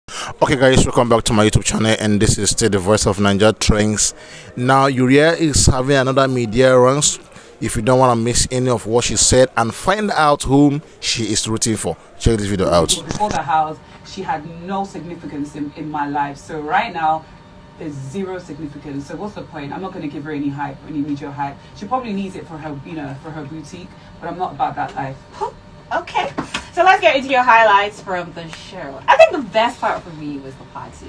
Okay, guys, welcome back to my YouTube channel, and this is still the voice of Niger Trends. Now, Uriel is having another media runs. If you don't want to miss any of what she said and find out whom she is rooting for, check this video out. Before the house, she had no significance in my life. So right now, there's zero significance. So what's the point? I'm not going to give her any hype, any media hype. She probably needs it for her, for her boutique. But I'm not about that life. Okay, so let's get into your highlights from the show. I think the best part for me was the parties.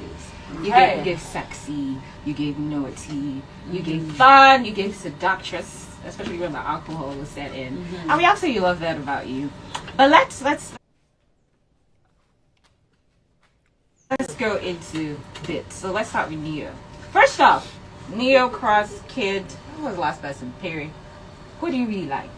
You gave sexy, you gave naughty, you gave fun, you gave seductress, especially when the alcohol was set in. And we absolutely love that about you. But let's go into bits. So let's start with Neo. First off, Neo cross kid. Who was the last person? Perry. Who do you really like?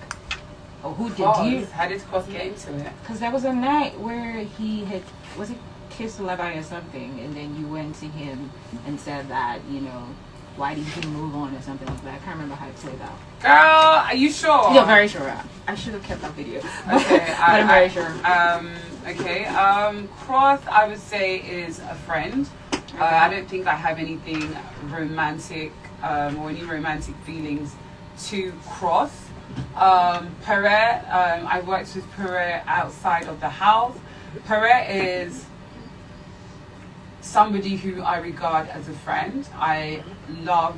Or who did you? How did Cross get into it? Because there was a night where he had, was it kissed Ilebaye or something, and then you went to him and said that, why did he move on or something like that. I can't remember how it played out. Girl, are you sure? Yeah, very sure. I should have kept that video. Okay, but I'm very sure. Cross, I would say, is a friend. I don't think I have anything romantic or any romantic feelings to Cross. Pere, I worked with Pere outside of the house. Pere is somebody who I regard as a friend. I love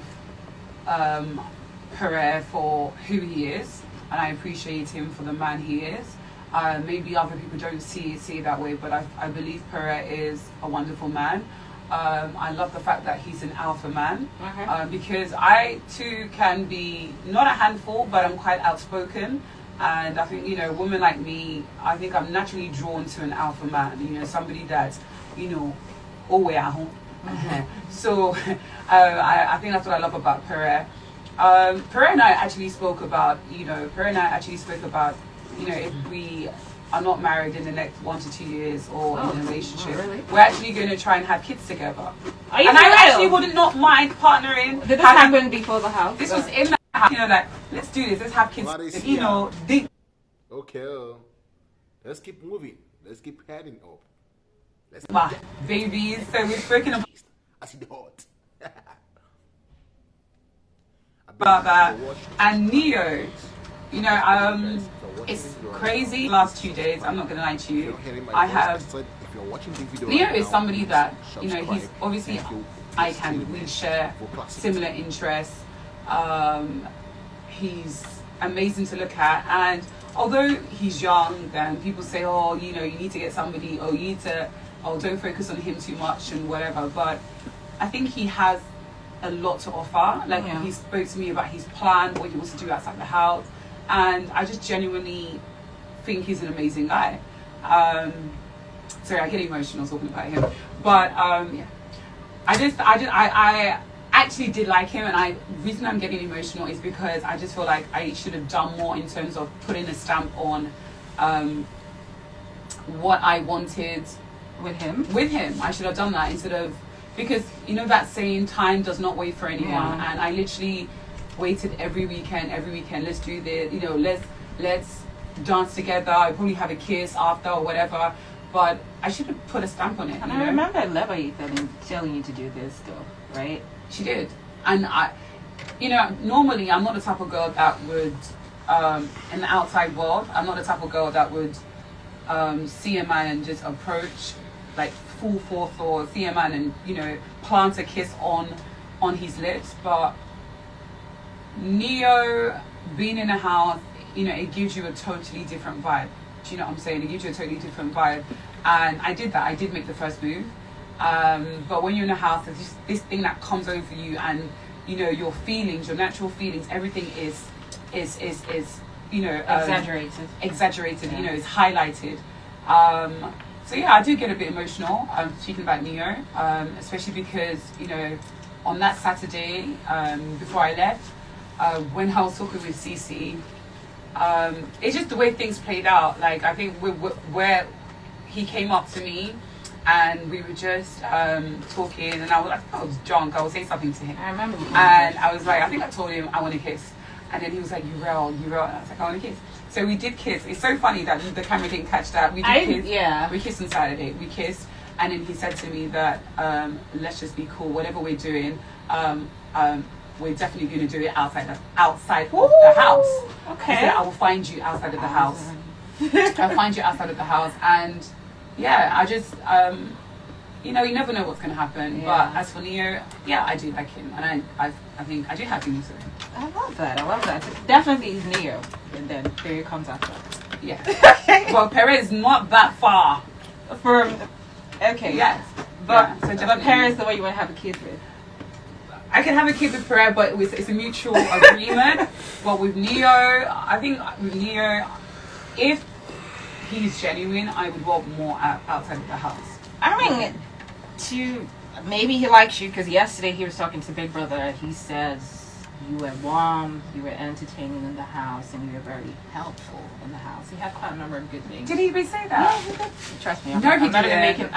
Pere for who he is, and I appreciate him for the man he is. Maybe other people don't see it that way, but I believe Pere is a wonderful man. I love the fact that he's an alpha man, because I too can be not a handful, but I'm quite outspoken. And I think, women like me, I think I'm naturally drawn to an alpha man, somebody that's, always at home. So I think that's what I love about Pere. Pere and I actually spoke about, if we are not married in the next 1 to 2 years or in a relationship, we're actually going to try and have kids together. Are you and I actually would not mind partnering. Did this happen before the house? This was in the house, like, let's do this, let's have kids. Okay, let's keep moving. Let's keep heading up. Let's babies. So we've spoken I see the hot. about that. And Neo, it's crazy. Last 2 days, I'm not gonna lie to you. Neo is somebody that he's obviously we share similar interests. He's amazing to look at, and although he's young, then people say, you need to get somebody, or don't focus on him too much and whatever. But I think he has a lot to offer. He spoke to me about his plan, what he wants to do outside the house. And I just genuinely think he's an amazing guy. Sorry, I get emotional talking about him. But I actually did like him, and the reason I'm getting emotional is because I just feel like I should have done more in terms of putting a stamp on what I wanted with him. I should have done that instead of, because that saying, time does not wait for anyone, and I literally waited every weekend. Let's do this, let's dance together. I probably have a kiss after or whatever, but I should have put a stamp on it. And I remember Ilebaye telling you to do this though, right? She did. And I normally I'm not the type of girl that would in the outside world, I'm not the type of girl that would see a man and just approach like full force, or see a man and plant a kiss on his lips. But Neo being in a house, it gives you a totally different vibe. Do you know what I'm saying? It gives you a totally different vibe. And I did that. I did make the first move. But when you're in a house, there's just this thing that comes over you, and your feelings, your natural feelings, everything is exaggerated. Yeah. It's highlighted. So yeah, I do get a bit emotional speaking about Neo, especially because on that Saturday before I left, when I was talking with Cece, it's just the way things played out. Like, I think where he came up to me and we were just talking, and I was drunk. I was saying something to him. I remember. And I was like, I think I told him I want to kiss, and then he was like, Uriel, and I was like, I want to kiss. So we did kiss. It's so funny that the camera didn't catch that. We did kiss. Yeah. We kissed on Saturday. We kissed, And then he said to me that let's just be cool. Whatever we're doing, we're definitely going to do it outside of the house. Okay. He said, I will find you outside of the house. I'll find you outside of the house. And yeah, I just, you know, you never know what's going to happen. Yeah. But as for Neo, yeah, I do like him. And I think I do have feelings for him. I love that. Definitely is Neo. And then Perry comes after. Yeah. Well, Perez is not that far. From, okay. Yes. But, yeah, so but Perry is the one you want to have a kid with. I can have a kid with Perez, but it's a mutual agreement. But with Neo, I think with Neo, if he's genuine, I would want more outside of the house. I mean, maybe he likes you because yesterday he was talking to Big Brother. He says you were warm, you were entertaining in the house, and you were very helpful in the house. He had quite a number of good things. Did he even say that? Yeah, he did. Trust me, I'm not even making this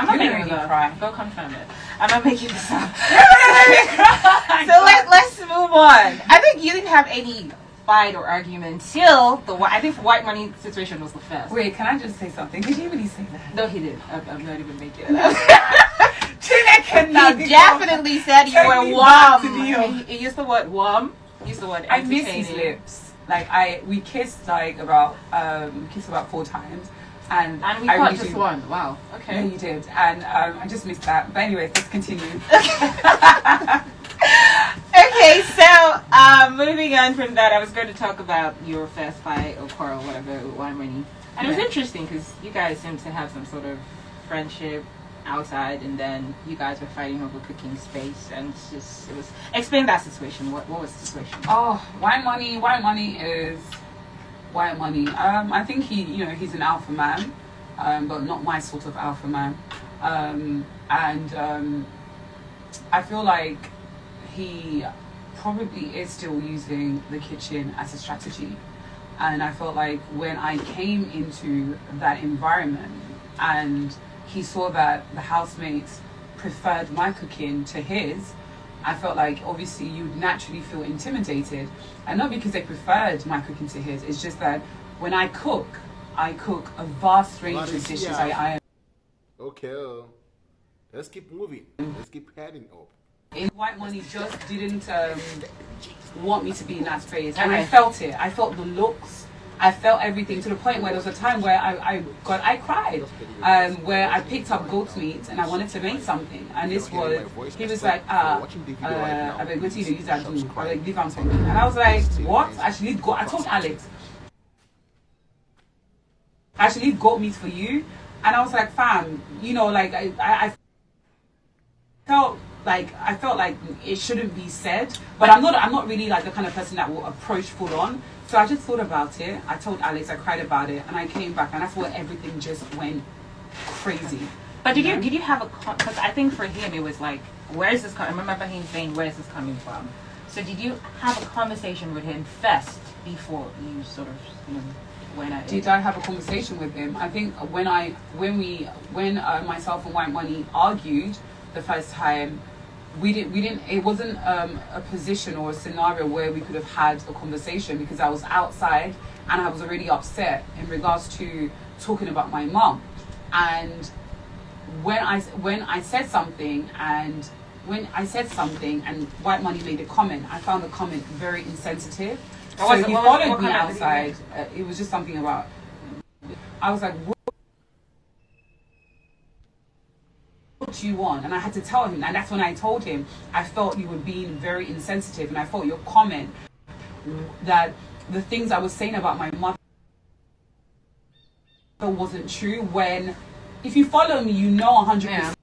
up. Cry. Go confirm it. I'm not making this up. So let's move on. I think you didn't have any fight or argument till I think the white money situation was the first. Wait, can I just say something? Did he really say that? No, he did. I'm not even making it up. He definitely said you were warm. He used the word warm. He used the word I miss his lips. Like we kissed about 4 times. And we caught really just one. Wow. Okay. Yeah, you did. And I just missed that. But anyway, let's continue. Okay, so moving on from that, I was going to talk about your first fight or quarrel, whatever, with Wine Money. And it was interesting because you guys seem to have some sort of friendship outside, and then you guys were fighting over cooking space, and it was explain that situation. What was the situation? Oh, Wine Money is Wine Money. I think he's an alpha man, but not my sort of alpha man. I feel like he probably is still using the kitchen as a strategy. And I felt like when I came into that environment and he saw that the housemates preferred my cooking to his, I felt like obviously you'd naturally feel intimidated. And not because they preferred my cooking to his, it's just that when I cook a vast range of dishes. Okay, let's keep moving. Let's keep heading up. White Money just didn't want me to be in that space, and I felt it. I felt the looks. I felt everything to the point where there was a time where I cried, where I picked up goat meat and I wanted to make something, and he was like, I beg you to use that do, I like leave something, and I was like, what? I should leave goat. I told Alex, I should leave goat meat for you, and I was like, fam, like I felt like it shouldn't be said, but I'm not really like the kind of person that will approach full on. So I just thought about it. I told Alex, I cried about it, and I came back, and that's where everything just went crazy. But did you have because I think for him it was like, where is this coming? I remember him saying, where is this coming from? So did you have a conversation with him first before you sort of went at it? Did I have a conversation with him? I think when myself and White Money argued the first time, we didn't it wasn't a position or a scenario where we could have had a conversation, because I was outside and I was already upset in regards to talking about my mom. And when I said something and White Money made a comment, I found the comment very insensitive. So he followed me outside. It was just something about, I was like, what do you want? And I had to tell him, and that's when I told him I felt you were being very insensitive, and I thought your comment that the things I was saying about my mother wasn't true, when if you follow me, 100%